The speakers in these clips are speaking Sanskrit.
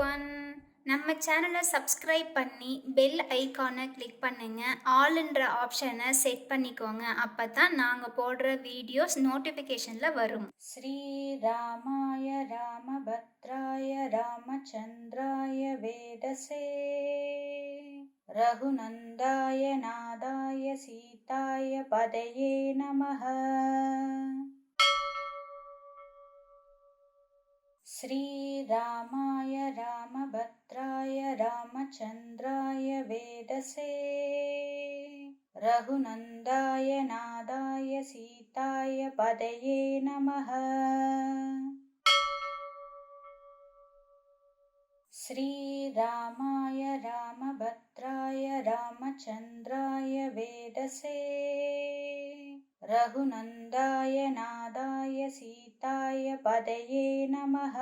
எவ்ரிவன். நம்ம சேனலை சப்ஸ்கிரைப் பண்ணி பெல் ஐகானை கிளிக் பண்ணுங்க. ஆல்ன்ற ஆப்ஷனை செட் பண்ணிக்கோங்க. அப்பதான் நாங்க போடுற வீடியோஸ் நோட்டிஃபிகேஷன்ல வரும். श्रीरामाय रामभद्राय रामचन्द्राय वेदसे रघुनन्दाय नादाय सीताय पदये नमः। श्रीरामाय रामभद्राय रामचन्द्राय वेदसे रघुनन्दाय नादाय सीताय पदये नमः। श्रीरामाय रामभद्राय रामचन्द्राय वेदसे रघुनन्दाय नादाय सीताय पदये नमः।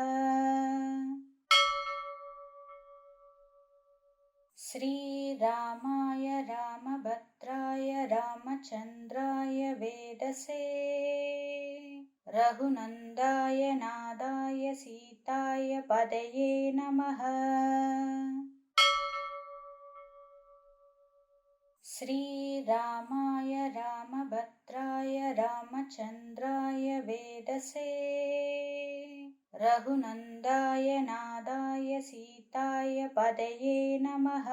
श्रीरामाय रामभद्राय रामचन्द्राय वेदसे रघुनन्दाय नादाय सीताय पदये नमः। श्रीरामाय रामभद्राय रामचन्द्राय वेदसे रघुनन्दाय नादाय सीताय पदये नमः।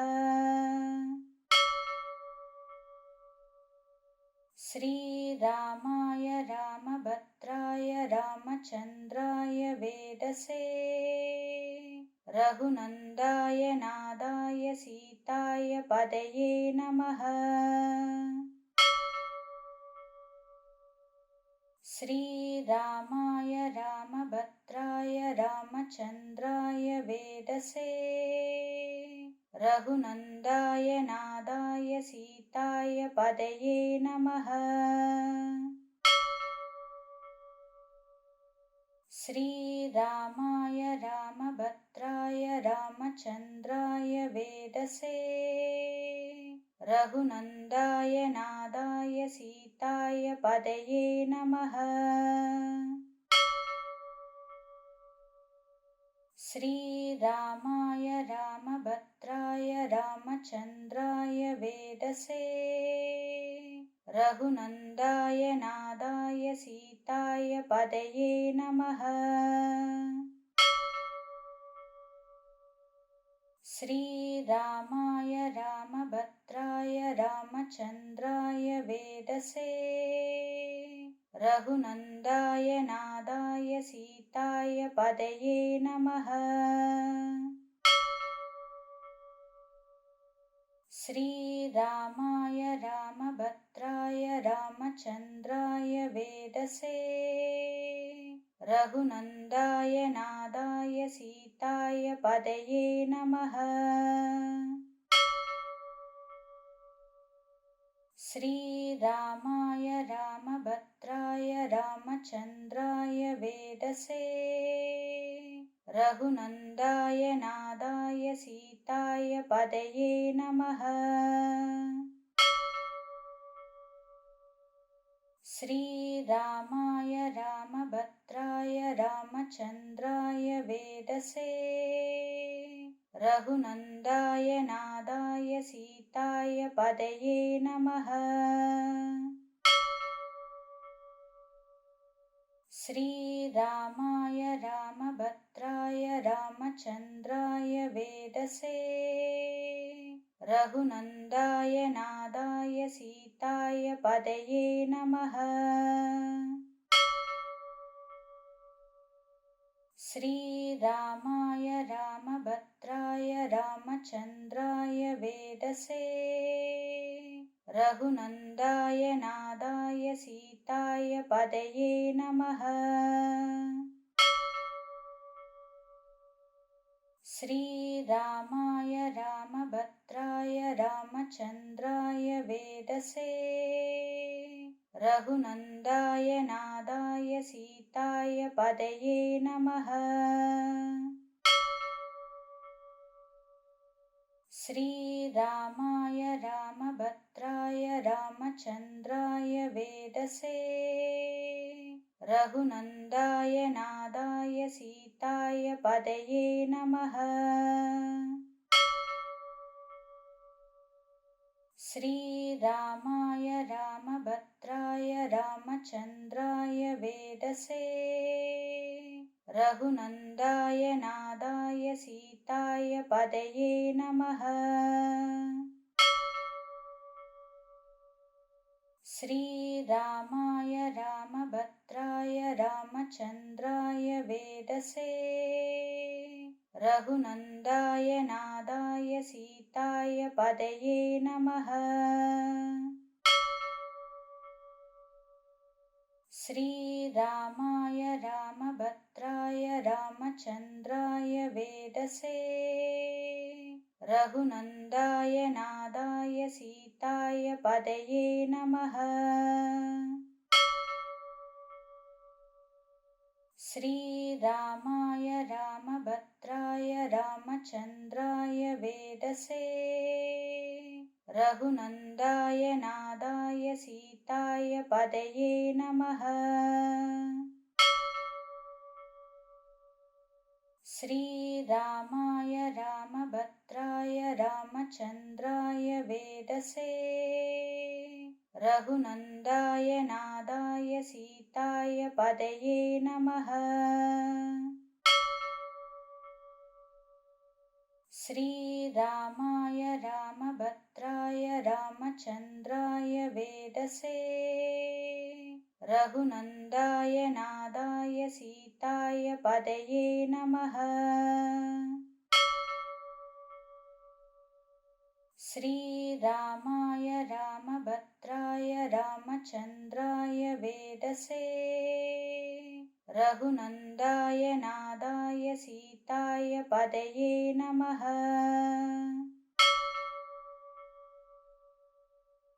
श्रीरामाय रामभद्राय रामचन्द्राय वेदसे रघुनन्दाय नादाय सीताय पदये नमः। श्रीरामाय रामभद्राय रामचन्द्राय वेदसे रघुनन्दाय नादाय सीताय पदये नमः। श्रीरामाय रामभद्राय रामचन्द्राय वेदसे रघुनन्दाय नादाय सीताय पदये नमः। श्रीरामाय रामभद्राय रामचन्द्राय वेदसे रघुनन्दाय नादाय सीताय पदये नमः। श्रीरामाय रामभद्राय रामचन्द्राय वेदसे रघुनन्दाय नादाय सीताय पदये नमः। श्रीरामाय रामभद्राय रामचन्द्राय वेदसे रघुनन्दाय नादाय सीताय पदये नमः। श्रीरामाय रामभद्राय रामचन्द्राय वेदसे रघुनन्दाय नादाय सीताय पदये नमः। श्रीरामाय रामभद्राय रामचन्द्राय वेदसे रघुनन्दाय नादाय सीताय पदये नमः। श्रीरामाय रामभद्राय रामचन्द्राय वेदसे रघुनन्दाय नादाय सीताय पदये नमः। श्रीरामाय रामभद्राय रामचन्द्राय वेदसे रघुनन्दाय नादाय सीताय पदये नमः। श्रीरामाय रामभद्राय रामचन्द्राय वेदसे रघुनन्दाय नादाय सीताय पदये नमः। श्रीरामाय रामभद्राय रामचन्द्राय वेदसे रघुनन्दाय नादाय सीताय पदये नमः। श्रीरामाय रामभद्राय रामचन्द्राय वेदसे रघुनन्दाय नादाय सीताय पदये नमः। श्रीरामाय रामभद्राय रामचन्द्राय वेदसे रघुनन्दाय नादाय सीताय पदये नमः। श्रीरामाय रामभद्राय रामचन्द्राय वेदसे रघुनन्दाय नादाय सीताय पदये नमः। श्रीरामाय रामभद्राय रामचन्द्राय वेदसे रघुनन्दाय नादाय सीताय पदये नमः। श्रीरामाय रामभद्राय रामचन्द्राय वेदसे रघुनन्दाय नादाय सीताय पदये नमः। श्रीरामाय रामभद्राय रामचन्द्राय वेदसे रघुनन्दाय नादाय सीताय पदये नमः। श्रीरामाय रामभद्राय रामचन्द्राय वेदसे रघुनन्दाय नादाय सीताय पदये नमः।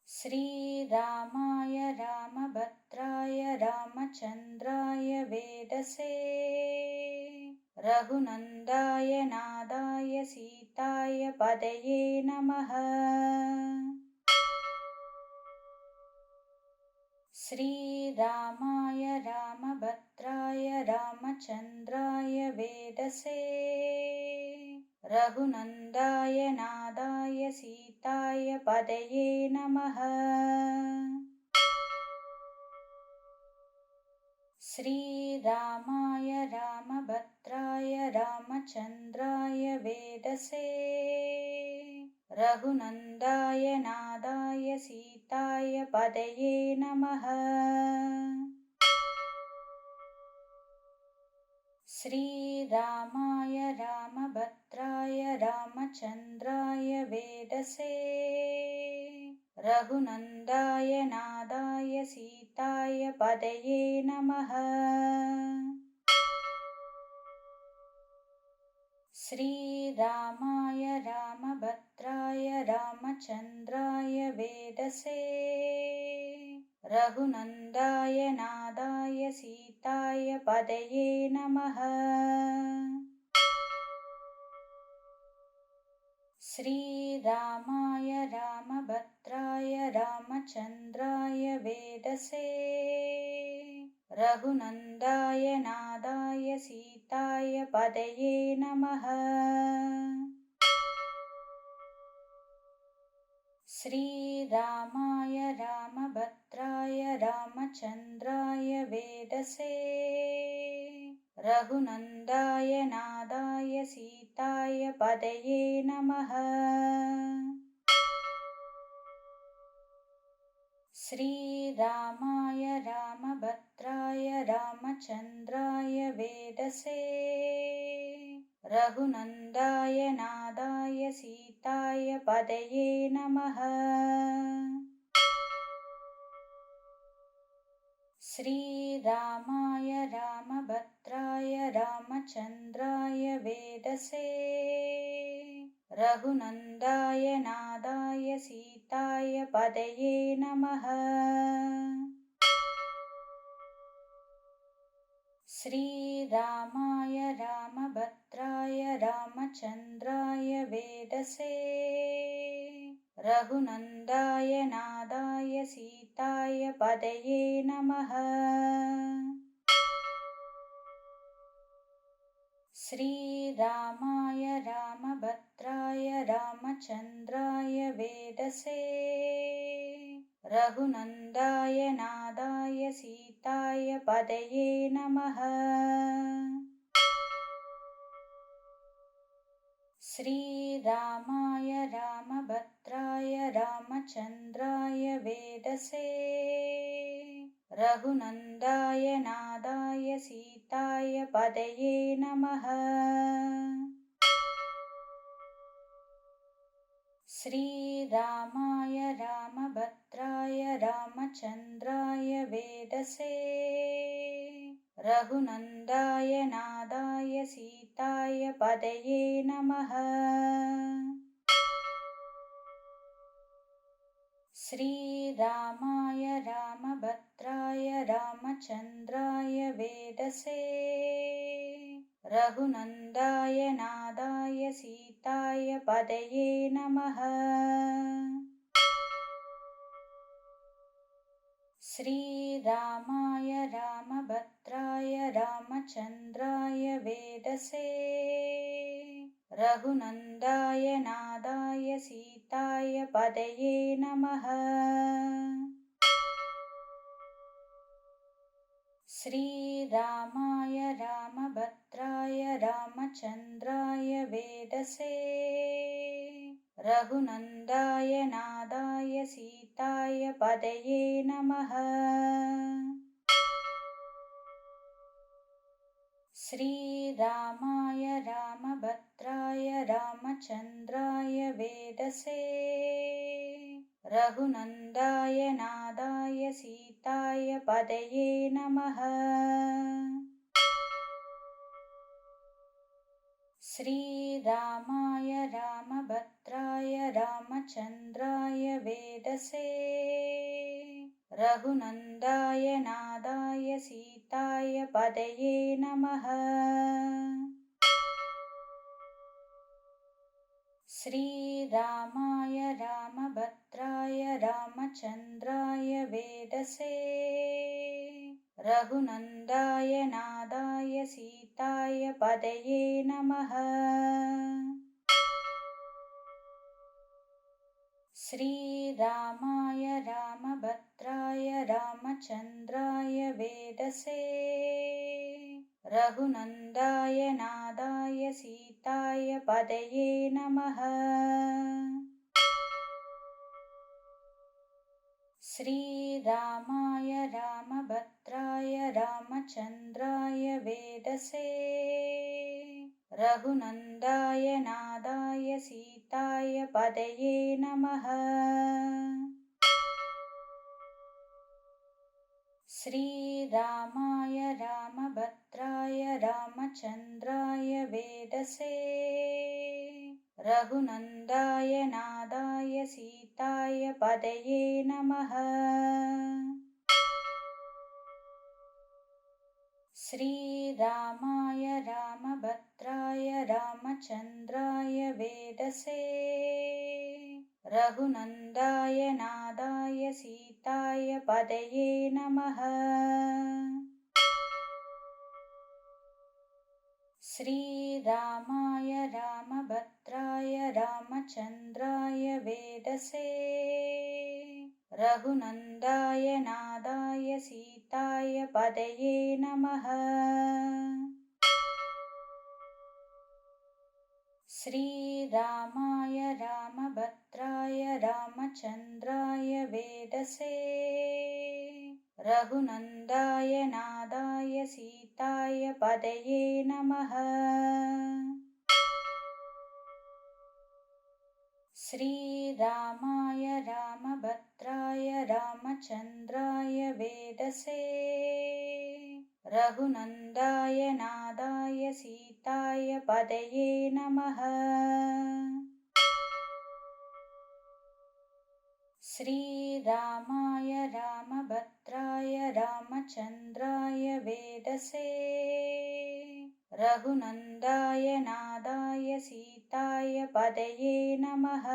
श्रीरामाय रामभद्राय रामचन्द्राय वेदसे रघुनन्दाय नादाय सीताय पदये नमः। श्रीरामाय रामभद्राय रामचन्द्राय वेदसे रघुनन्दाय नादाय सीताय पदये नमः। श्रीरामाय रामभद्राय रामचन्द्राय वेदसे रघुनन्दाय नादाय सीताय पदये नमः। श्रीरामाय रामभद्राय रामचन्द्राय वेदसे रघुनन्दाय नादाय सीताय पदये नमः। श्रीरामाय रामभद्राय रामचन्द्राय वेदसे रघुनन्दाय नादाय सीताय पदये नमः। श्रीरामाय रामभद्राय रामचन्द्राय वेदसे रघुनन्दाय नादाय सीताय पदये नमः। श्रीरामाय रामभद्राय रामचन्द्राय वेदसे रघुनन्दाय नादाय सीताय पदये नमः। श्रीरामाय रामभद्राय रामचन्द्राय वेदसे रघुनन्दाय नादाय सीताय पदये नमः। श्रीरामाय रामभद्राय रामचन्द्राय वेदसे रघुनन्दाय नादाय सीताय पदये नमः। श्रीरामाय रामभद्राय रामचन्द्राय वेदसे रघुनन्दाय नादाय सीताय पदये नमः। श्रीरामाय रामभद्राय रामचन्द्राय वेदसे रघुनन्दाय नादाय सीताय पदये नमः। श्रीरामाय रामभद्राय रामचन्द्राय वेदसे रघुनन्दाय नादाय सीताय पदये नमः। श्रीरामाय रामभद्राय रामचन्द्राय वेदसे रघुनन्दाय नादाय सीताय पदये नमः। श्रीरामाय रामभद्राय रामचन्द्राय वेदसे रघुनन्दाय नादाय सीताय पदये नमः। श्रीरामाय रामभद्राय रामचन्द्राय वेदसे रघुनन्दाय नादाय सीताय पदये नमः। श्रीरामाय रामभद्राय रामचन्द्राय वेदसे रघुनन्दाय नादाय सीताय पदये नमः। श्रीरामाय रामभद्राय रामचन्द्राय वेदसे रघुनन्दाय नादाय सीताय पदये नमः। श्रीरामाय रामभद्राय रामचन्द्राय वेदसे रघुनन्दाय नादाय सीताय पदये नमः। श्रीरामाय रामभद्राय रामचन्द्राय वेदसे रघुनन्दाय नादाय सीताय पदये नमः। श्रीरामाय रामभद्राय रामचन्द्राय वेदसे रघुनन्दाय नादाय सीताय पदये नमः। श्रीरामाय रामभद्राय रामचन्द्राय वेदसे रघुनन्दाय नादाय सीताय पदये नमः। श्रीरामाय रामभद्राय रामचन्द्राय वेदसे रघुनन्दाय नादाय सीताय पदये नमः। श्रीरामाय रामभद्राय रामचन्द्राय वेदसे रघुनन्दाय नादाय सीताय पदये नमः। श्रीरामाय रामभद्राय रामचन्द्राय वेदसे रघुनन्दाय नादाय सीताय पदये नमः। श्रीरामाय रामभद्राय रामचन्द्राय वेदसे रघुनन्दाय नादाय सीताय पदये नमः। श्रीरामाय रामभद्राय रामचन्द्राय वेदसे रघुनन्दाय नादाय सीताय पदये नमः। श्रीरामाय रामभद्राय रामचन्द्राय वेदसे रघुनन्दाय नादाय सीताय पदये नमः।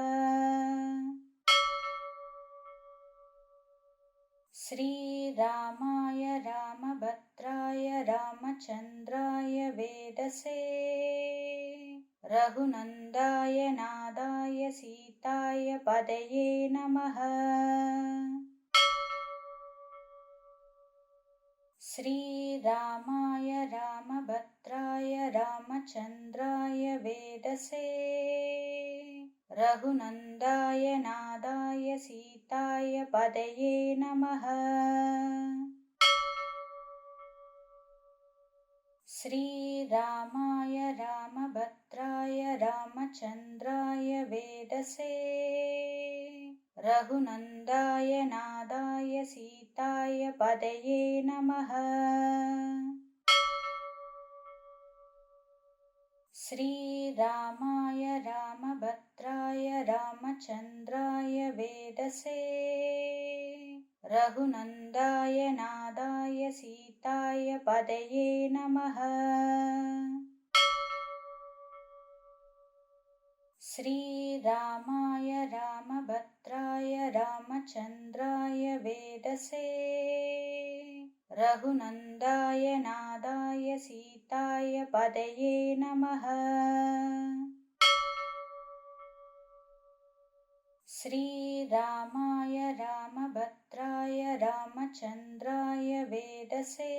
श्रीरामाय रामभद्राय रामचन्द्राय वेदसे रघुनन्दाय नादाय सीताय पदये नमः। श्रीरामाय रामभद्राय रामचन्द्राय वेदसे रघुनन्दाय नादाय सीताय पदये नमः। श्रीरामाय रामभद्राय रामचन्द्राय वेदसे रघुनन्दाय नादाय सीताय पदये नमः। श्रीरामाय रामभद्राय रामचन्द्राय वेदसे रघुनन्दाय नादाय सीताय पदये नमः। श्रीरामाय रामभद्राय रामचन्द्राय वेदसे रघुनन्दाय नादाय सीताय पदये नमः। श्रीरामाय रामभद्राय रामचन्द्राय वेदसे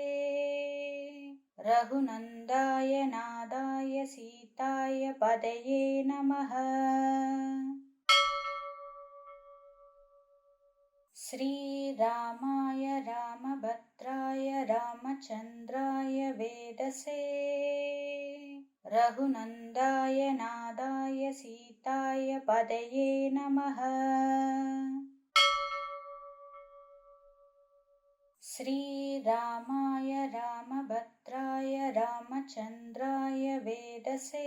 रघुनन्दाय नादाय सीताय पदये नमः। श्रीरामाय रामभद्राय रामचन्द्राय वेदसे रघुनन्दाय नादाय सीताय पदये नमः। श्रीरामाय रामभद्राय रामचन्द्राय वेदसे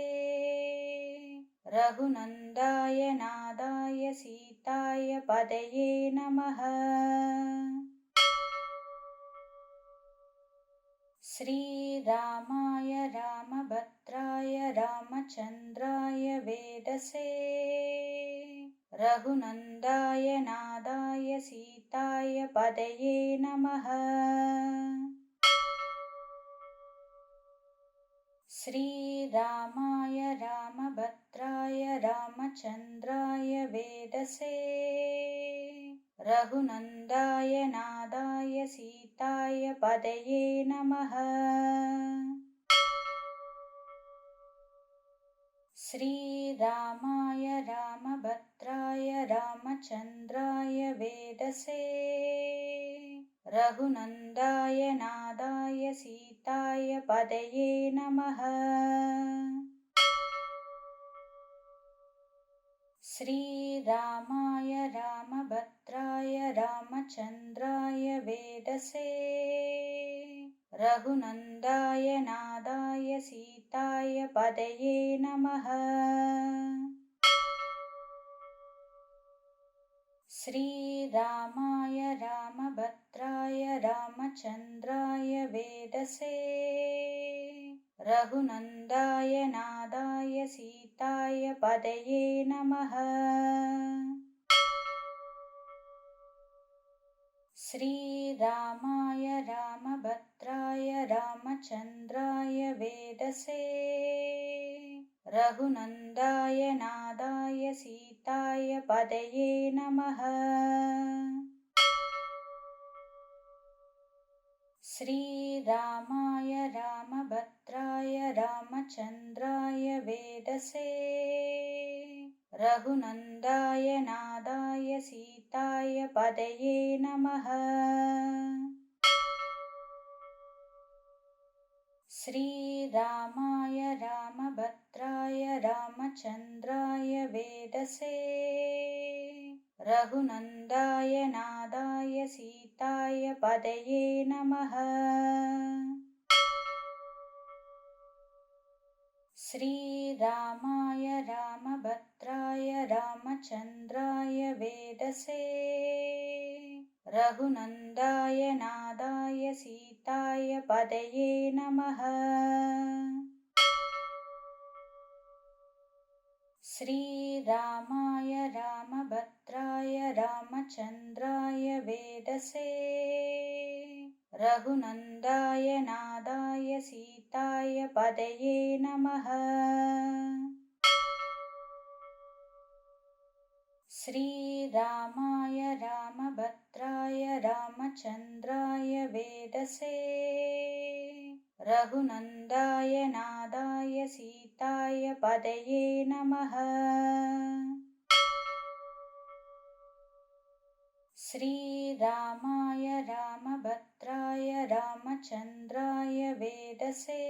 रघुनन्दाय नादाय सीताय पदये नमः। श्रीरामाय रामभद्राय रामचन्द्राय वेदसे रघुनन्दाय नादाय सीताय पदये नमः। श्रीरामाय रामभद्राय रामचन्द्राय वेदसे रघुनन्दाय नादाय सीताय पदये नमः। श्रीरामाय रामभद्राय रामचन्द्राय वेदसे रघुनन्दाय नादाय सीताय पदये नमः। श्रीरामाय रामभद्राय रामचन्द्राय वेदसे रघुनन्दाय नादाय सीताय पदये नमः। श्रीरामाय रामभद्राय रामचन्द्राय वेदसे रघुनन्दाय नादाय सीताय पदये नमः। श्रीरामाय रामभद्राय रामचन्द्राय वेदसे रघुनन्दाय नादाय सीताय पदये नमः। श्रीरामाय रामभद्राय रामचन्द्राय वेदसे रघुनन्दाय नादाय सीताय पदये नमः। श्रीरामाय रामभद्राय रामचन्द्राय वेदसे रघुनन्दाय नादाय सीताय पदये नमः। श्रीरामाय रामभद्राय रामचन्द्राय वेदसे रघुनन्दाय नादाय सीताय पदये नमः। श्रीरामाय रामभद्राय रामचन्द्राय वेदसे रघुनन्दाय नादाय सीताय पदये नमः। श्रीरामाय रामभद्राय रामचन्द्राय वेदसे रघुनन्दाय नादाय सीताय पदये नमः। श्रीरामाय रामभद्राय रामचन्द्राय वेदसे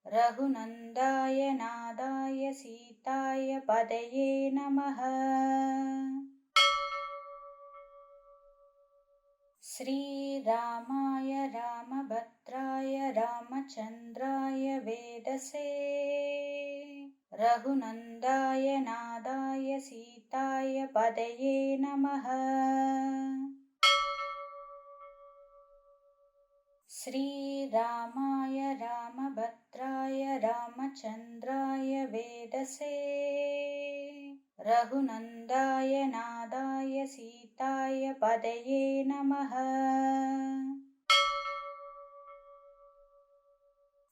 रघुनन्दाय नादाय सीताय पदये नमः। श्रीरामाय रामभद्राय रामचन्द्राय वेदसे रघुनन्दाय नादाय सीताय पदये नमः। श्रीरामाय रामभद्राय रामचन्द्राय वेदसे रघुनन्दाय नादाय सीताय पदये नमः।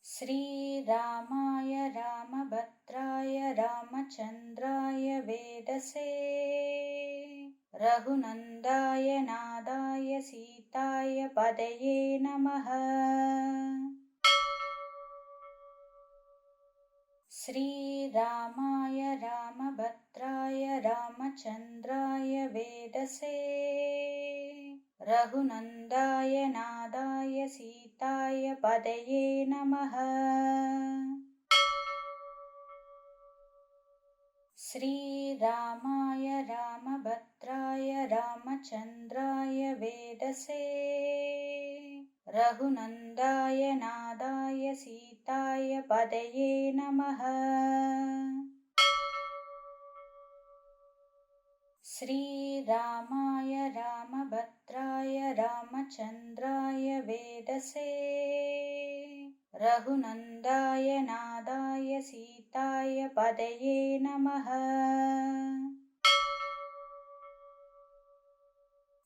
श्रीरामाय रामभद्राय रामचन्द्राय वेदसे रघुनन्दाय नादाय सीताय पदये नमः। श्रीरामाय रामभद्राय रामचन्द्राय वेदसे रघुनन्दाय नादाय सीताय पदये नमः। श्रीरामाय रामभद्राय रामचन्द्राय वेदसे रघुनन्दाय नादाय सीताय पदये नमः। श्रीरामाय रामभद्राय रामचन्द्राय वेदसे रघुनन्दाय नादाय सीताय पदये नमः।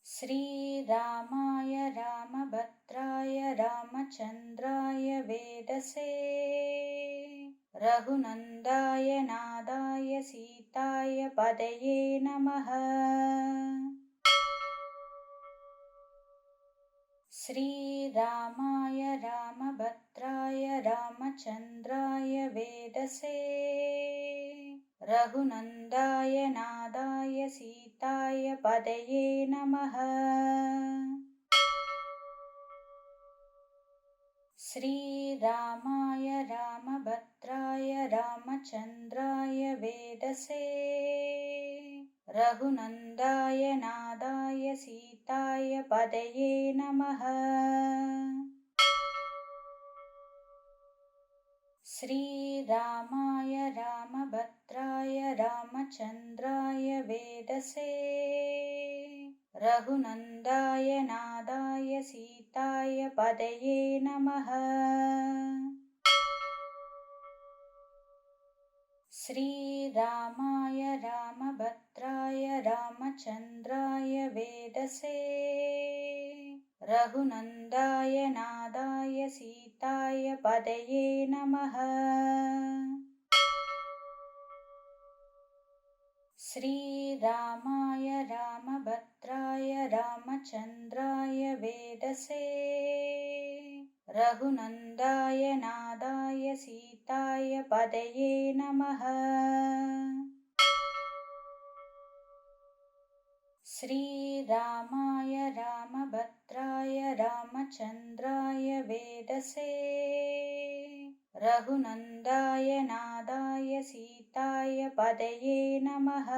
श्रीरामाय रामभद्राय रामचन्द्राय वेदसे रघुनन्दाय नादाय सीताय पदये नमः। श्रीरामाय रामभद्राय रामचन्द्राय वेदसे रघुनन्दाय नादाय सीताय पदये नमः। श्रीरामाय रामभद्राय रामचन्द्राय वेदसे रघुनन्दाय नादाय सीताय पदये नमः। श्रीरामाय रामभद्राय रामचन्द्राय वेदसे रघुनन्दाय नादाय सीताय पदये नमः। श्रीरामाय रामभद्राय रामचन्द्राय वेदसे रघुनन्दाय नादाय सीताय पदये नमः। श्रीरामाय रामभद्राय रामचन्द्राय वेदसे रघुनन्दाय नादाय सीताय पदये नमः। श्रीरामाय रामभद्राय रामचन्द्राय वेदसे रघुनन्दाय नादाय सीताय पदये नमः।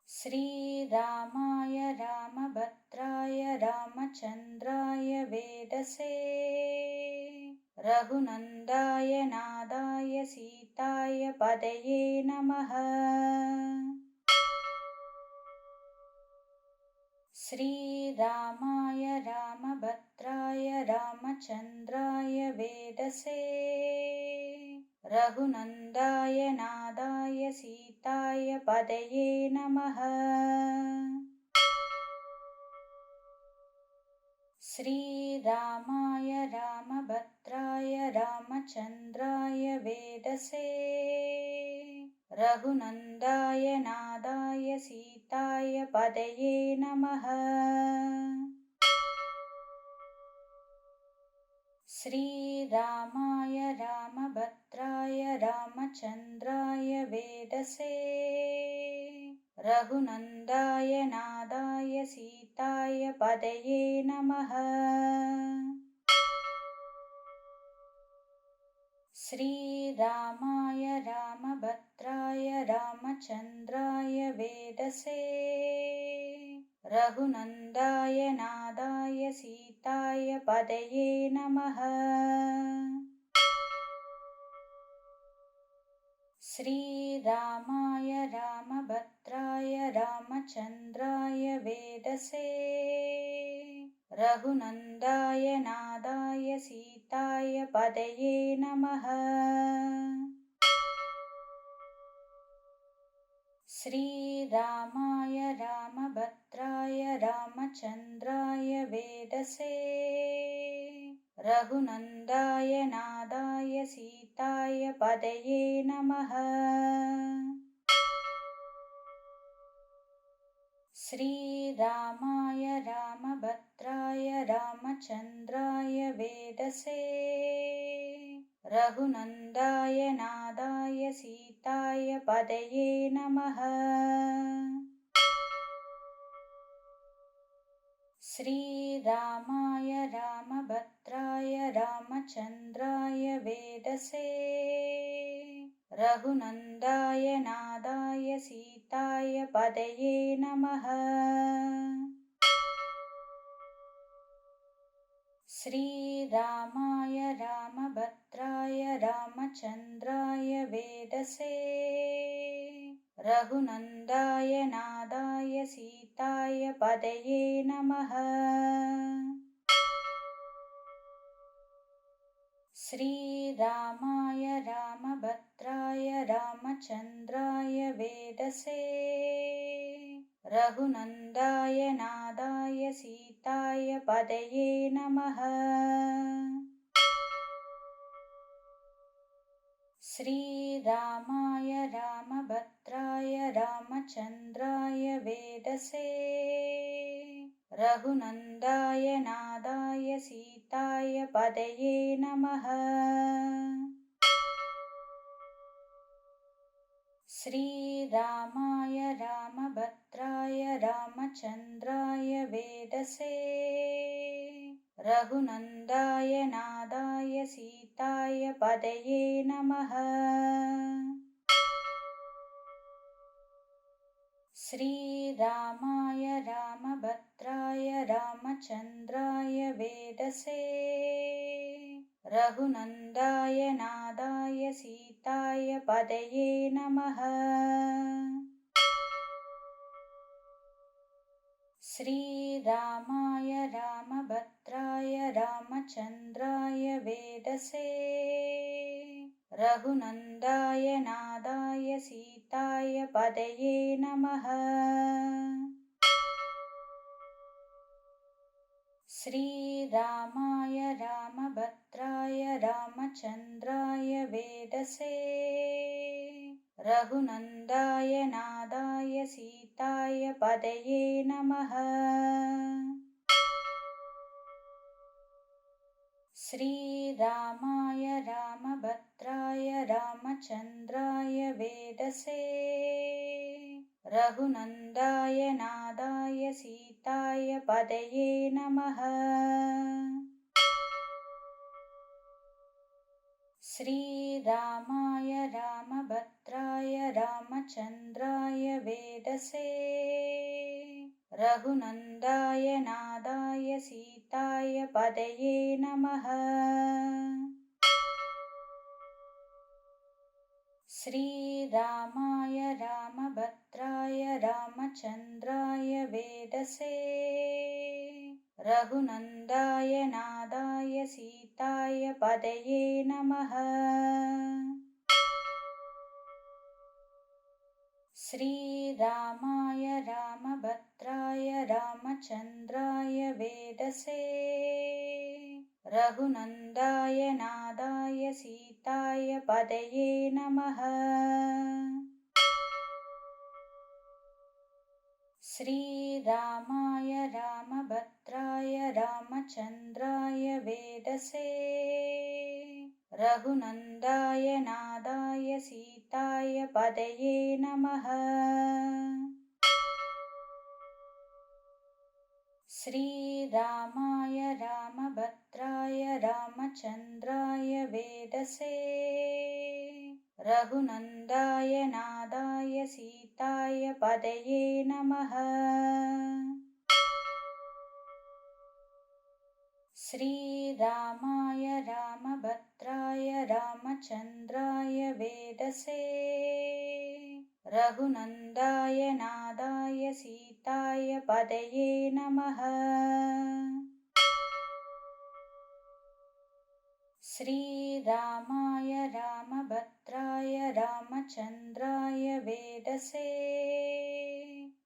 श्रीरामाय रामभद्राय रामचन्द्राय वेदसे रघुनन्दाय नादाय सीताय पदये नमः। श्रीरामाय रामभद्राय रामभद्राय रामचन्द्राय वेदसे रघुनन्दाय नादाय सीताय पदये नमः। श्रीरामाय रामभद्राय रामचन्द्राय वेदसे रघुनन्दाय नादाय सीताय पदये नमः। श्रीरामाय रामभद्राय रामचन्द्राय वेदसे रघुनन्दाय नादाय सीताय पदये नमः। श्रीरामाय रामभद्राय रामचन्द्राय वेदसे रघुनन्दाय नादाय सीताय पदये नमः। श्रीरामाय रामभद्राय रामचन्द्राय वेदसे रघुनन्दाय नादाय सीताय पदये नमः। श्रीरामाय रामभद्राय रामचन्द्राय वेदसे रघुनन्दाय नादाय सीताय पदये नमः। श्रीरामाय रामभद्राय रामचन्द्राय वेदसे रघुनन्दाय नादाय सीताय पदये नमः। श्रीरामाय रामभद्राय रामचन्द्राय वेदसे रघुनन्दाय नादाय सीताय पदये नमः। श्रीरामाय रामभद्राय रामचन्द्राय वेदसे रघुनन्दाय नादाय सीताय पदये नमः। श्रीरामाय रामभद्राय रामचन्द्राय वेदसे रघुनन्दाय नादाय सीताय पदये नमः। श्रीरामाय रामभद्राय रामचन्द्राय वेदसे रघुनन्दाय नादाय सीताय पदये नमः। श्रीरामाय रामभद्राय रामचन्द्राय वेदसे रघुनन्दाय नादाय सीताय पदये नमः। श्रीरामाय रामभद्राय रामचन्द्राय वेदसे रघुनन्दाय नादाय सीताय पदये नमः। श्रीरामाय रामभद्राय रामचन्द्राय वेदसे रघुनन्दाय नादाय सीताय पदये नमः। श्रीरामाय रामभद्राय रामचन्द्राय वेदसे रघुनन्दाय नादाय सीताय पदये नमः। श्रीरामाय रामभद्राय रामचन्द्राय वेदसे रघुनन्दाय नादाय सीताय पदये नमः। श्रीरामाय रामभद्राय रामचन्द्राय वेदसे रघुनन्दाय नादाय सीताय पदये नमः। श्रीरामाय रामभद्राय रामचन्द्राय वेदसे रघुनन्दाय नादाय सीताय पदये नमः। श्रीरामाय रामभद्राय रामचन्द्राय वेदसे रघुनन्दाय नादाय सीताय पदये नमः। श्रीरामाय रामभद्राय रामचन्द्राय वेदसे रघुनन्दाय नादाय सीताय पदये नमः। श्रीरामाय रामभद्राय रामचन्द्राय वेदसे रघुनन्दाय नादाय सीताय पदये नमः। श्रीरामाय रामभद्राय रामचन्द्राय वेदसे रघुनन्दाय नादाय सीताय पदये नमः। श्रीरामाय रामभद्राय रामचन्द्राय वेदसे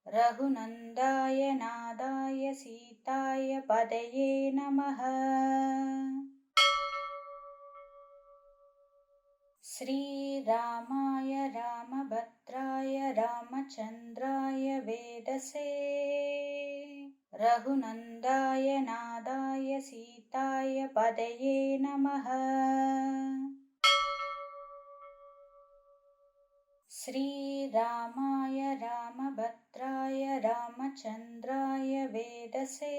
रघुनन्दाय नादाय सीताय पदये नमः। श्रीरामाय रामभद्राय रामचन्द्राय वेदसे रघुनन्दाय नादाय सीताय पदये नमः। श्रीरामाय रामभद्राय रामचन्द्राय वेदसे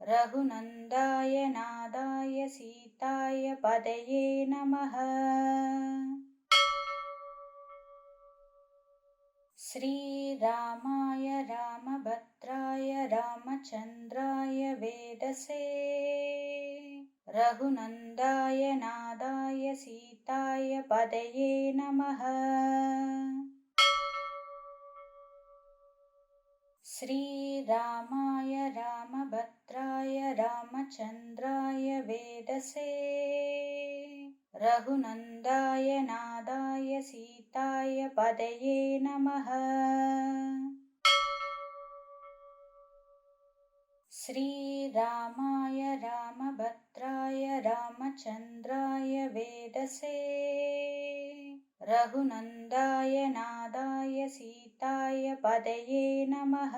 रघुनन्दाय नादाय सीताय पदये नमः। श्रीरामाय रामभद्राय रामचन्द्राय वेदसे रघुनन्दाय नादाय सीताय पदये नमः। श्रीरामाय रामभद्राय रामचन्द्राय वेदसे रघुनन्दाय नादाय सीताय पदये नमः। श्रीरामाय रामभद्राय रामचन्द्राय वेदसे रघुनन्दाय नादाय सीताय पदये नमः।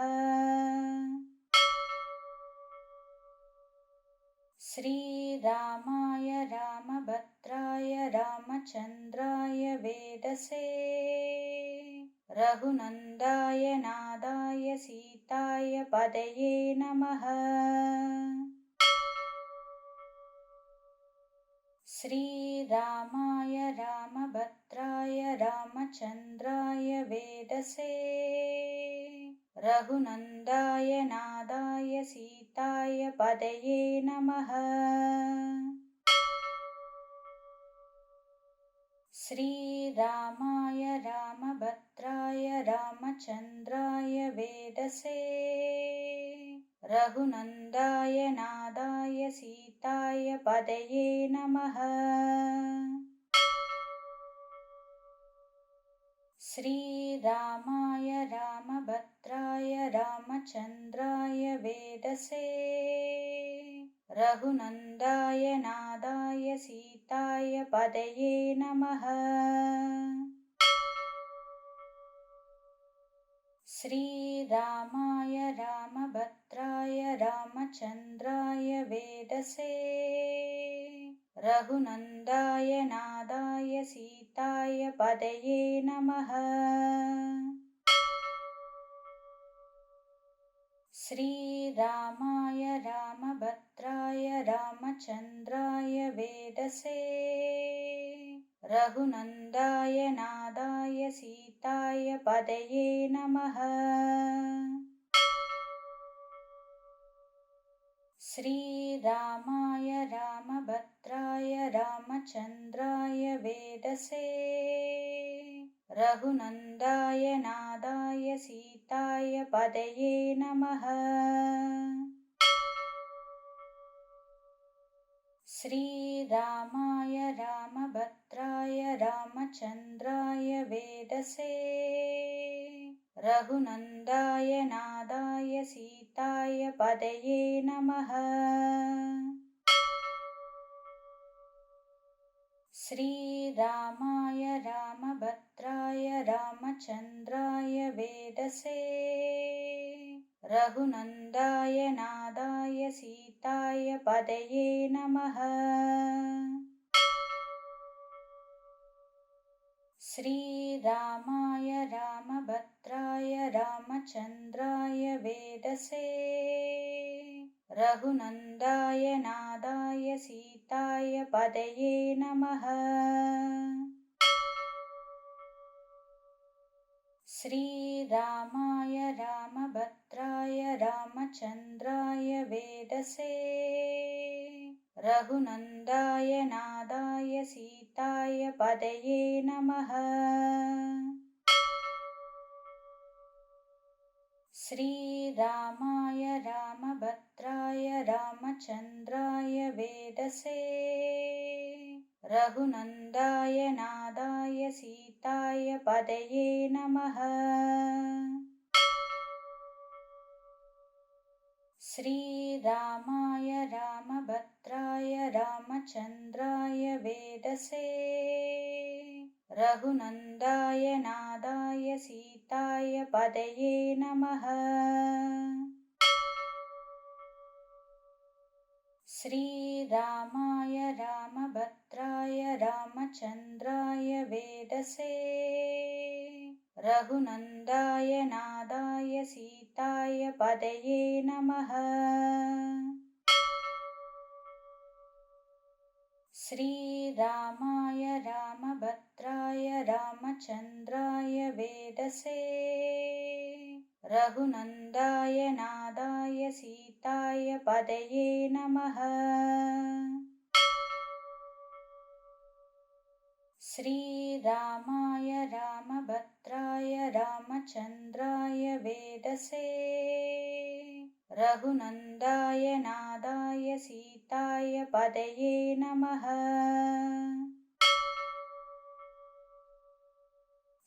श्रीरामाय रामभद्राय रामचन्द्राय वेदसे रघुनन्दाय नादाय सीताय पदये नमः। श्रीरामाय रामभद्राय रामचन्द्राय वेदसे रघुनन्दाय नादाय सीताय पदये नमः। श्रीरामाय रामभद्राय रामचन्द्राय वेदसे रघुनन्दाय नादाय सीताय पदये नमः। श्रीरामाय रामभद्राय रामचन्द्राय वेदसे रघुनन्दाय नादाय सीताय पदये नमः। श्रीरामाय रामभद्राय रामचन्द्राय वेदसे रघुनन्दाय नादाय सीताय पदये नमः। श्रीरामाय रामभद्राय रामचन्द्राय वेदसे रघुनन्दाय नादाय सीताय पदये नमः। श्रीरामाय रामभद्राय रामचन्द्राय वेदसे रघुनन्दाय नादाय सीताय पदये नमः। श्रीरामाय रामभद्राय रामचन्द्राय वेदसे रघुनन्दाय नादाय सीताय पदये नमः। श्रीरामाय रामभद्राय रामचन्द्राय वेदसे रघुनन्दाय नादाय सीताय पदये नमः। श्रीरामाय रामभद्राय रामचन्द्राय वेदसे रघुनन्दाय नादाय सीताय पदये नमः। श्रीरामाय रामभद्राय रामचन्द्राय वेदसे रघुनन्दाय नादाय सीताय पदये नमः। श्रीरामाय रामभद्राय रामचन्द्राय वेदसे रघुनन्दाय नादाय सीताय पदये नमः। श्रीरामाय रामभद्राय रामचन्द्राय वेदसे रघुनन्दाय नादाय सीताय पदये नमः। श्रीरामाय रामभद्राय रामचन्द्राय वेदसे रघुनन्दाय नादाय सीताय पदये नमः। श्रीरामाय रामभद्राय रामचन्द्राय वेदसे रघुनन्दाय नादाय सीताय पदये नमः। श्रीरामाय रामभद्राय रामचन्द्राय वेदसे रघुनन्दाय नादाय सीताय पदये नमः।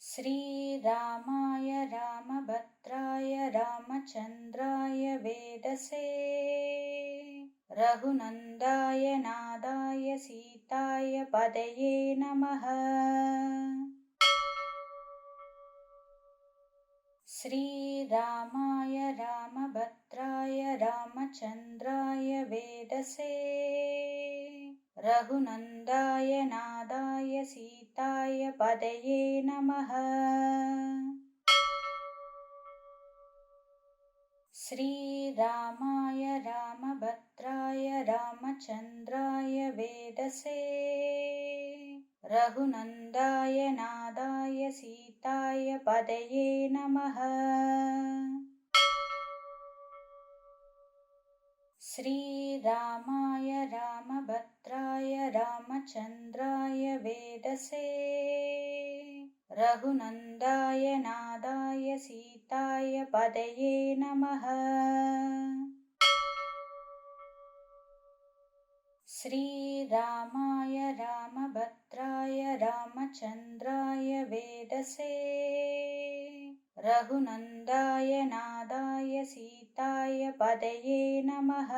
श्रीरामाय रामभद्राय रामचन्द्राय वेदसे रघुनन्दाय नादाय सीताय पदये नमः। श्रीरामाय रामभद्राय रामचन्द्राय वेदसे रघुनन्दाय नादाय सीताय पदये नमः। श्रीरामाय रामभद्राय रामचन्द्राय वेदसे रघुनन्दाय नादाय सीताय पदये नमः। श्रीरामाय रामभद्राय रामचन्द्राय वेदसे रघुनन्दाय नादाय सीताय पदये नमः। श्रीरामाय रामभद्राय रामचन्द्राय वेदसे रघुनन्दाय नादाय सीताय पदये नमः।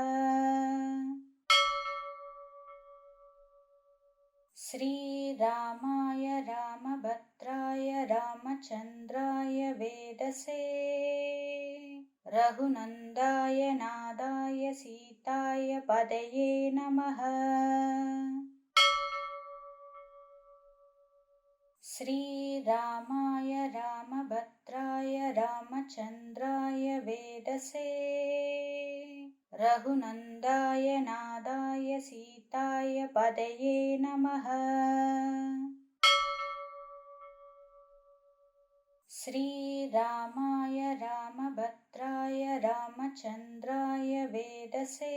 श्रीरामाय रामभद्राय रामचन्द्राय वेदसे रघुनन्दाय नादाय सीताय पदये नमः। श्रीरामाय रामभद्राय रामचन्द्राय वेदसे रघुनन्दाय नादाय सीताय पदये नमः। श्रीरामाय रामभद्राय रामचन्द्राय वेदसे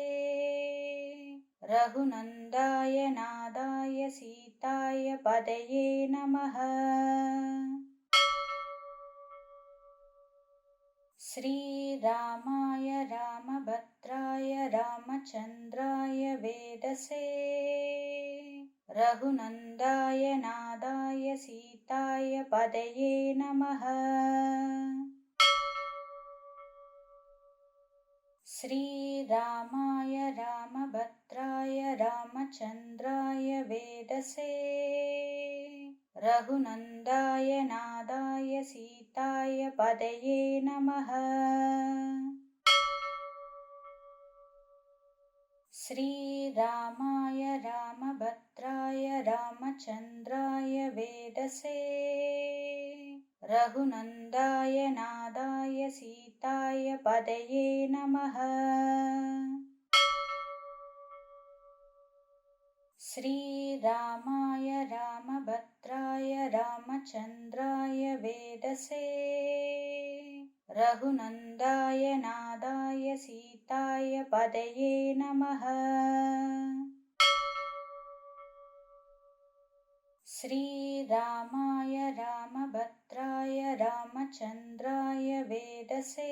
रघुनन्दाय नादाय सीताय पदये नमः। श्रीरामाय रामभद्राय रामचन्द्राय वेदसे रघुनन्दाय नादाय सीताय पदये नमः। श्रीरामाय रामभद्राय रामचन्द्राय वेदसे रघुनन्दाय नादाय सीताय पदये नमः। श्रीरामाय रामभद्राय रामचन्द्राय वेदसे रघुनन्दाय नादाय सीताय पदये नमः। श्रीरामाय रामभद्राय रामचन्द्राय वेदसे रघुनन्दाय नादाय सीताय पदये नमः। श्रीरामाय रामभद्राय रामचन्द्राय वेदसे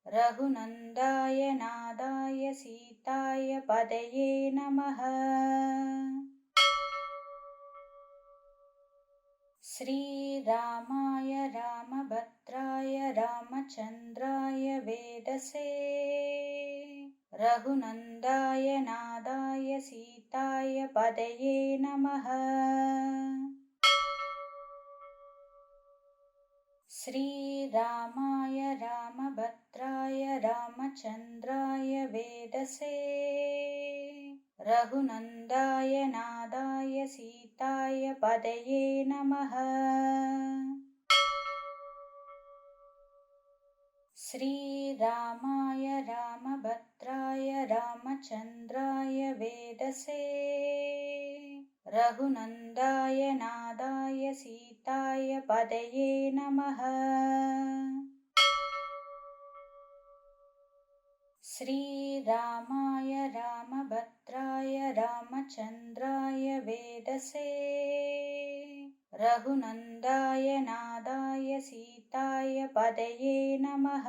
रघुनन्दाय नादाय सीताय पदये नमः। श्रीरामाय रामभद्राय रामचन्द्राय वेदसे रघुनन्दाय नादाय सीताय पदये नमः। श्रीरामाय रामभद्राय रामचन्द्राय वेदसे रघुनन्दाय नादाय सीताय पदये नमः। श्रीरामाय रामभद्राय रामचन्द्राय वेदसे रघुनन्दाय नादाय सीताय पदये नमः। श्रीरामाय रामभद्राय रामचन्द्राय वेदसे रघुनन्दाय नादाय सीताय पदये नमः।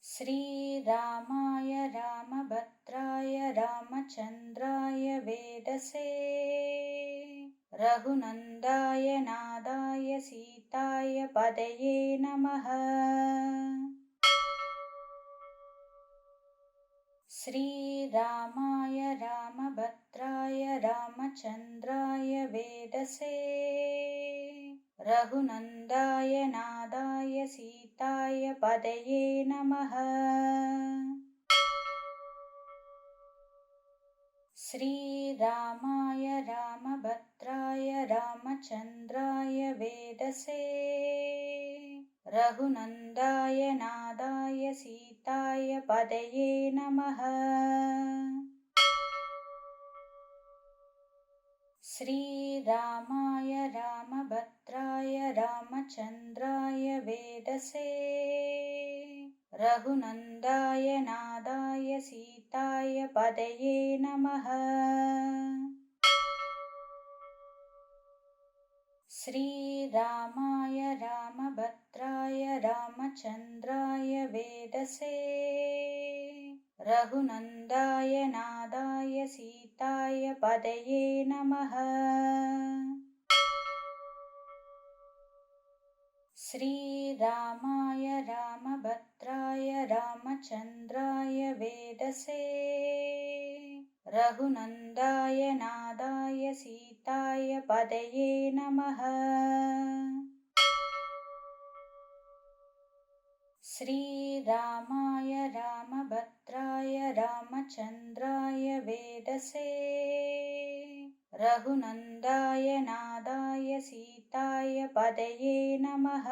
श्रीरामाय रामभद्राय रामचन्द्राय वेदसे रघुनन्दाय नादाय सीताय पदये नमः। श्रीरामाय रामभद्राय रामचन्द्राय वेदसे रघुनन्दाय नादाय सीताय पदये नमः। श्रीरामाय रामभद्राय रामचन्द्राय वेदसे रघुनन्दाय नादाय सीताय पदये नमः। श्रीरामाय रामभद्राय रामचन्द्राय वेदसे रघुनन्दाय नादाय सीताय पदये नमः। श्रीरामाय रामभद्राय रामचन्द्राय वेदसे रघुनन्दाय नादाय सीताय पदये नमः। श्रीरामाय रामभद्राय रामचन्द्राय वेदसे रघुनन्दाय नादाय सीताय पदये नमः। श्रीरामाय रामभद्राय रामचन्द्राय वेदसे रघुनन्दाय नादाय सीताय पदये नमः।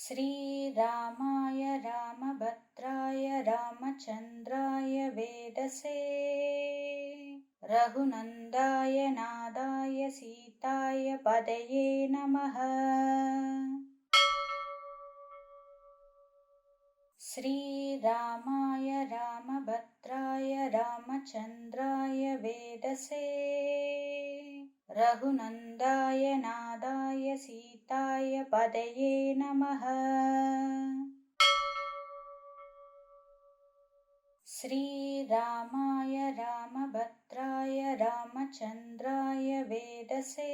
श्रीरामाय रामभद्राय रामचन्द्राय वेदसे रघुनन्दाय नादाय सीताय पदये नमः। श्रीरामाय रामभद्राय रामचन्द्राय वेदसे रघुनन्दाय नादाय सीताय पदये नमः। श्रीरामाय रामभद्राय रामचन्द्राय वेदसे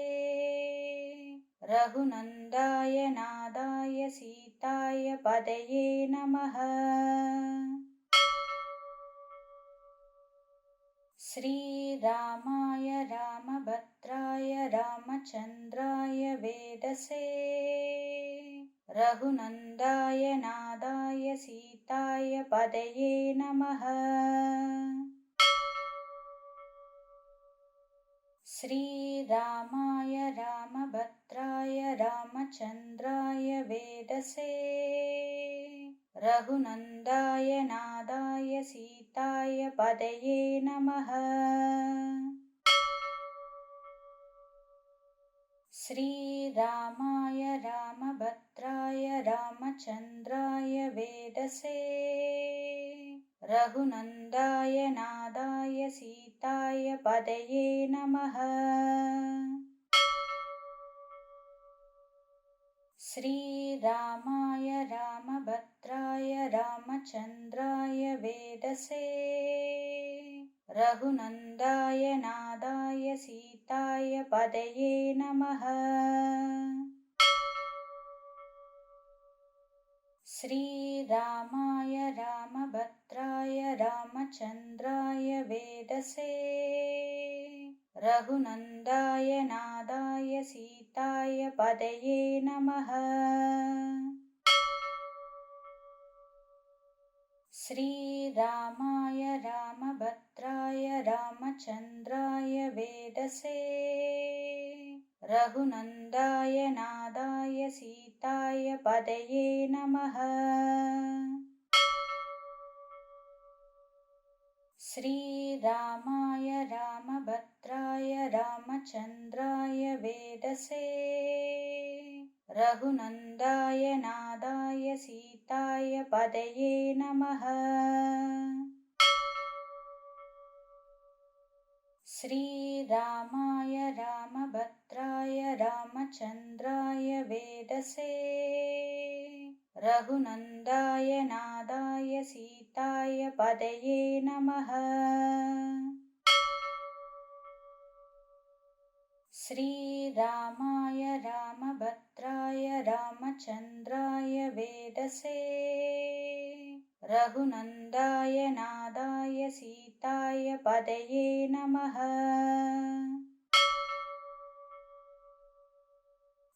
रघुनन्दाय नादाय सीताय पदये नमः। श्रीरामाय रामभद्राय रामचन्द्राय वेदसे रघुनन्दाय नादाय सीताय पदये नमः। श्रीरामाय रामभद्राय रामचन्द्राय वेदसे रघुनन्दाय नादाय सीताय पदये नमः। श्रीरामाय रामभद्राय रामचन्द्राय वेदसे रघुनन्दाय नादाय सीताय पदये नमः। श्रीरामाय रामभद्राय रामचन्द्राय वेदसे रघुनन्दाय नादाय सीताय पदये नमः। श्रीरामाय रामभद्राय रामचन्द्राय वेदसे रघुनन्दाय नादाय सीताय पदये नमः। श्रीरामाय रामभद्राय रामचन्द्राय वेदसे रघुनन्दाय नादाय सीताय पदये नमः। श्रीरामाय रामभद्राय रामचन्द्राय वेदसे रघुनन्दाय नादाय सीताय पदये नमः। श्रीरामाय रामभद्राय रामचन्द्राय वेदसे रघुनन्दाय नादाय सीताय पदये नमः। श्रीरामाय रामभद्राय रामचन्द्राय वेदसे रघुनन्दाय नादाय सीताय पदये नमः।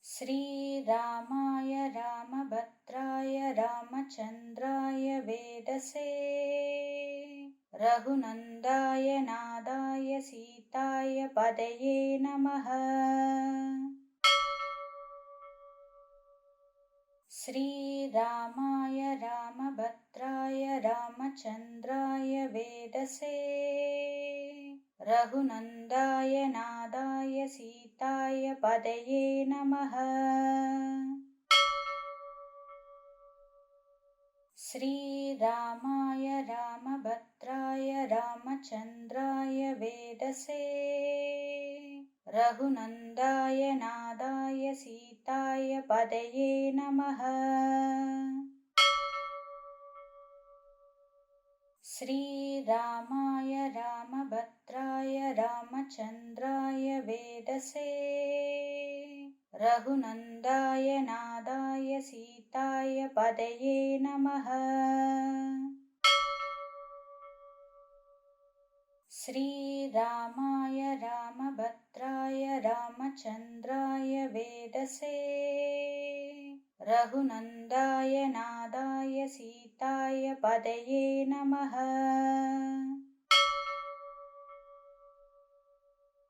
श्रीरामाय रामभद्राय रामचन्द्राय वेदसे रघुनन्दाय नादाय सीताय पदये नमः। श्रीरामाय रामभद्राय रामचन्द्राय वेदसे रघुनन्दाय नादाय सीताय पदये नमः। श्रीरामाय रामभद्राय रामचन्द्राय वेदसे रघुनन्दाय नादाय सीताय पदये नमः। श्रीरामाय रामभद्राय रामचन्द्राय वेदसे रघुनन्दाय नादाय सीताय पदये नमः। श्रीरामाय रामभद्राय रामचन्द्राय वेदसे रघुनन्दाय नादाय सीताय पदये नमः।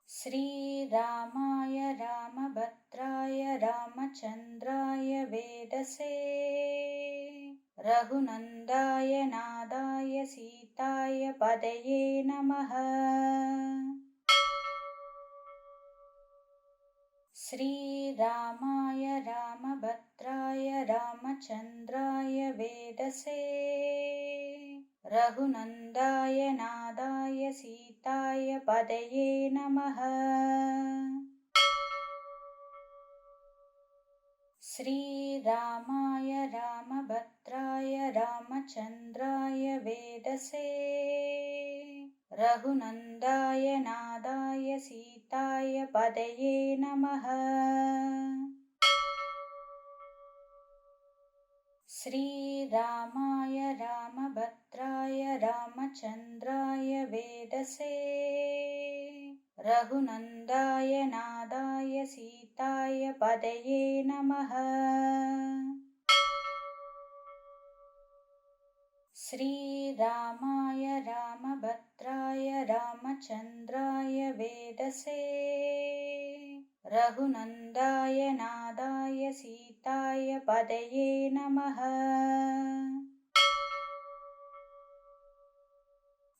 श्रीरामाय रामभद्राय रामचन्द्राय वेदसे रघुनन्दाय नादाय सीताय पदये नमः। श्रीरामाय रामभद्राय रामचन्द्राय वेदसे रघुनन्दाय नादाय सीताय पदये नमः। श्रीरामाय रामभद्राय रामचन्द्राय वेदसे रघुनन्दाय नादाय सीताय पदये नमः। श्रीरामाय रामभद्राय रामचन्द्राय वेदसे रघुनन्दाय नादाय सीताय पदये नमः। श्रीरामाय रामभद्राय रामचन्द्राय वेदसे रघुनन्दाय नादाय सीताय पदये नमः।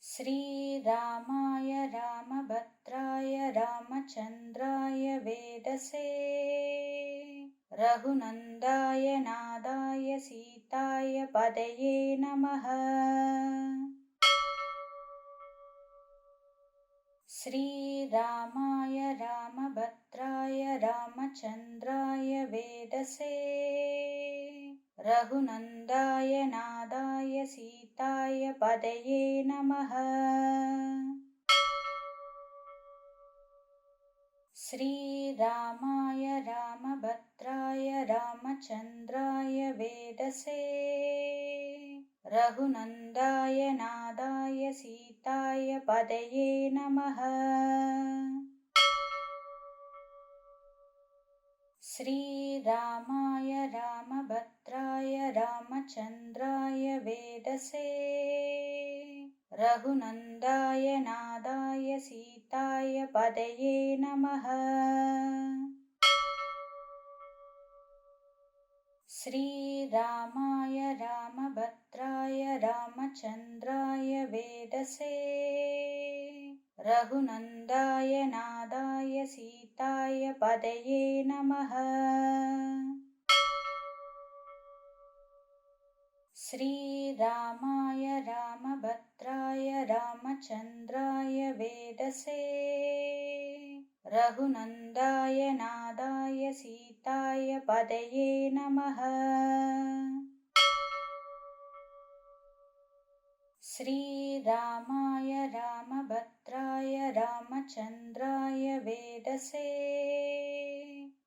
श्रीरामाय रामभद्राय रामचन्द्राय वेदसे रघुनन्दाय नादाय सीताय पदये नमः। श्रीरामाय रामभद्राय रामचन्द्राय वेदसे रघुनन्दाय नादाय सीताय पदये नमः। श्रीरामाय रामभद्राय रामचन्द्राय वेदसे रघुनन्दाय नादाय सीताय पदये नमः। श्रीरामाय रामभद्राय रामचन्द्राय वेदसे रघुनन्दाय नादाय सीताय पदये नमः। श्रीरामाय रामभद्राय रामचन्द्राय वेदसे रघुनन्दाय नादाय सीताय पदये नमः। श्रीरामाय रामभद्राय रामचन्द्राय वेदसे रघुनन्दाय नादाय सीताय पदये नमः। श्रीरामाय रामभद्राय रामचन्द्राय वेदसे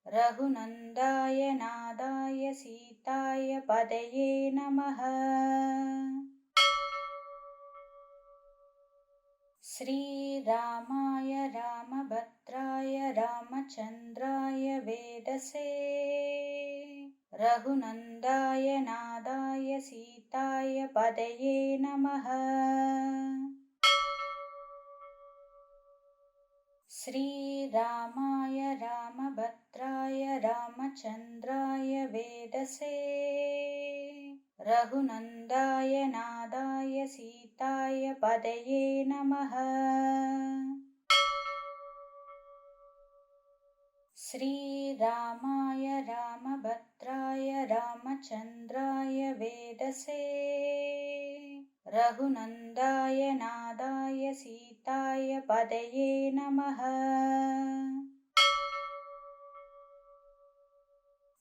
रघुनन्दाय नादाय सीताय पदये नमः। श्रीरामाय रामभद्राय रामचन्द्राय वेदसे रघुनन्दाय नादाय सीताय पदये नमः। श्रीरामाय रामभद्राय रामचन्द्राय वेदसे रघुनन्दाय नादाय सीताय पदये नमः। श्रीरामाय रामभद्राय रामचन्द्राय वेदसे रघुनन्दाय नादाय सीताय पदये नमः।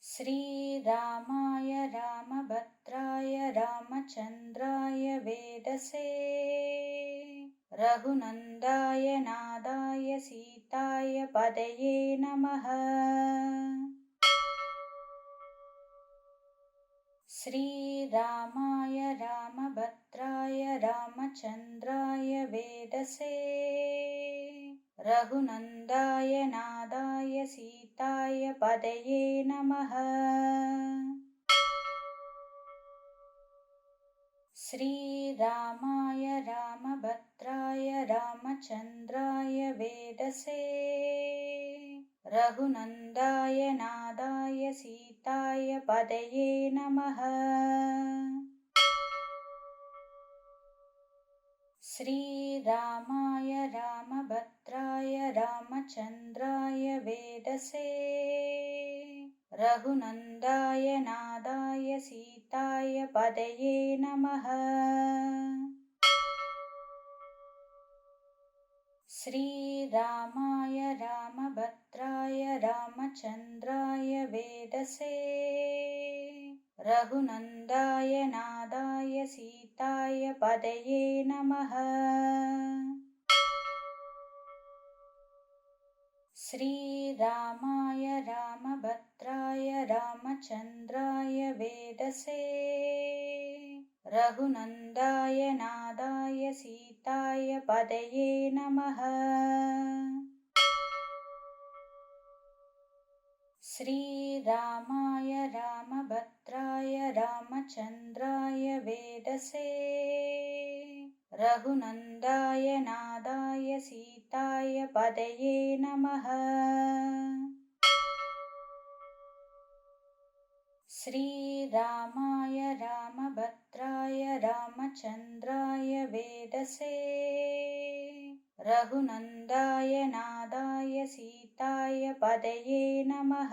श्रीरामाय रामभद्राय रामचन्द्राय वेदसे रघुनन्दाय नादाय सीताय पदये नमः। श्रीरामाय रामभद्राय रामचन्द्राय वेदसे रघुनन्दाय नादाय सीताय पदये नमः। श्रीरामाय रामभद्राय रामचन्द्राय वेदसे रघुनन्दाय नादाय सीताय पदये नमः। श्रीरामाय रामभद्राय रामचन्द्राय वेदसे रघुनन्दाय नादाय सीताय पदये नमः। श्रीरामाय रामभद्राय रामचन्द्राय वेदसे रघुनन्दाय नादाय सीताय पदये नमः। श्रीरामाय रामभद्राय रामचन्द्राय वेदसे रघुनन्दाय नादाय सीताय पदये नमः। श्रीरामाय रामभद्राय रामचन्द्राय वेदसे रघुनन्दाय नादाय सीताय पदये नमः। श्रीरामाय रामभद्राय रामचन्द्राय वेदसे रघुनन्दाय नादाय सीताय पदये नमः।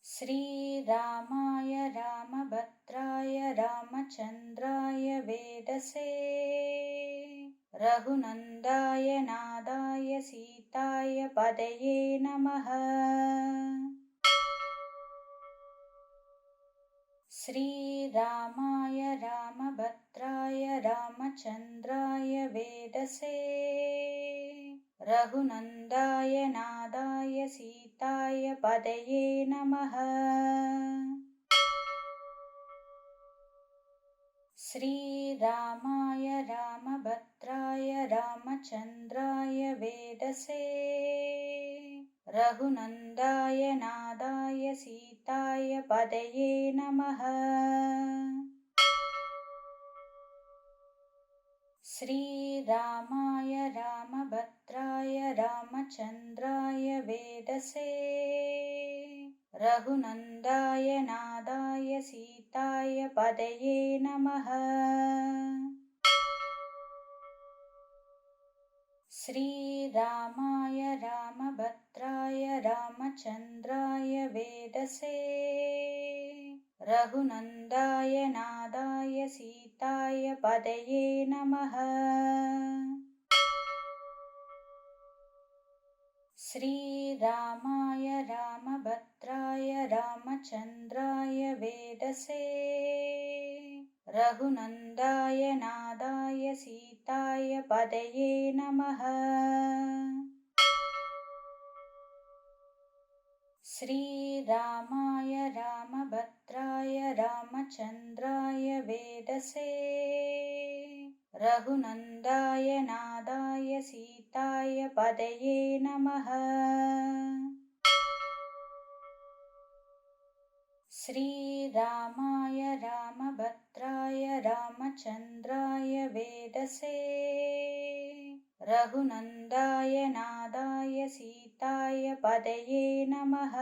श्रीरामाय रामभद्राय रामचन्द्राय वेदसे रघुनन्दाय नादाय सीताय पदये नमः। श्रीरामाय रामभद्राय रामचन्द्राय वेदसे रघुनन्दाय नादाय सीताय पदये नमः। श्रीरामाय रामभद्राय रामचन्द्राय वेदसे रघुनन्दाय नादाय सीताय पदये नमः। श्रीरामाय रामभद्राय रामचन्द्राय वेदसे रघुनन्दाय नादाय सीताय पदये नमः। श्रीरामाय रामभद्राय रामचन्द्राय वेदसे रघुनन्दाय नादाय सीताय पदये नमः। श्रीरामाय रामभद्राय रामचन्द्राय वेदसे रघुनन्दाय नादाय सीताय पदये नमः। श्रीरामाय रामभद्राय रामचन्द्राय वेदसे रघुनन्दाय नादाय सीताय पदये नमः। श्रीरामाय रामभद्राय रामचन्द्राय वेदसे रघुनन्दाय नादाय सीताय पदये नमः।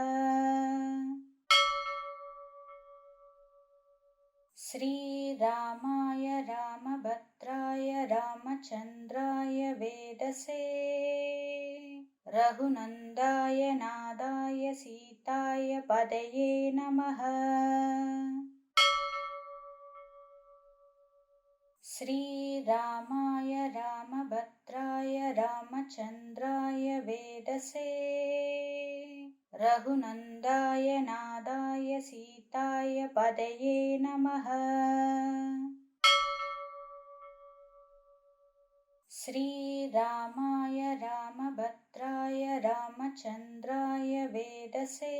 श्रीरामाय रामभद्राय रामचन्द्राय वेदसे रघुनन्दाय नादाय सीताय पदये नमः। श्रीरामाय रामभद्राय रामचन्द्राय वेदसे रघुनन्दाय नादाय सीताय पदये नमः। श्रीरामाय रामभद्राय रामचन्द्राय वेदसे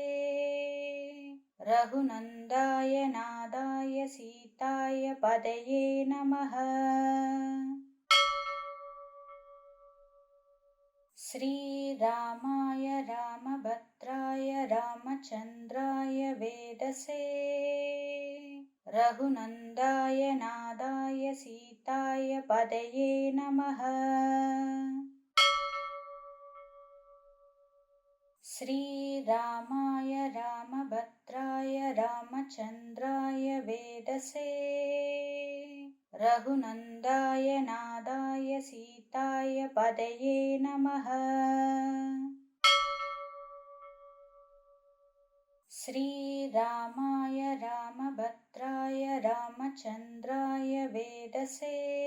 रघुनन्दाय नादाय सीताय पदये नमः। श्रीरामाय रामभद्राय रामचन्द्राय वेदसे रघुनन्दाय नादाय सीताय पदये नमः। श्रीरामाय रामभद्राय रामचन्द्राय वेदसे रघुनन्दाय नादाय सीताय पदये नमः। श्रीरामाय रामभद्राय रामचन्द्राय वेदसे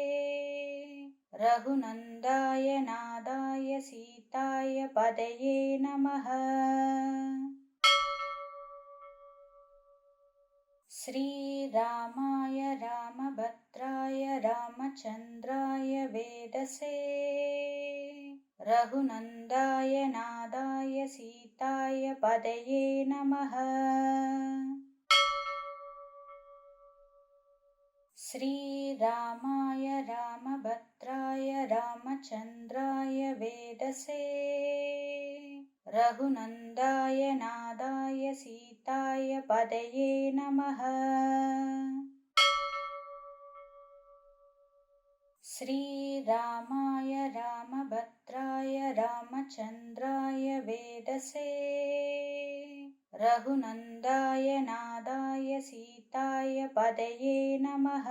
रघुनन्दाय नादाय सीताय पदये नमः। श्रीरामाय रामभद्राय रामचन्द्राय वेदसे रघुनन्दाय नादाय सीताय पदये नमः। श्रीरामाय रामभद्राय रामचन्द्राय वेदसे रघुनन्दाय नादाय सीताय पदये नमः। श्रीरामाय रामभद्राय रामचन्द्राय वेदसे रघुनन्दाय नादाय सीताय पदये नमः।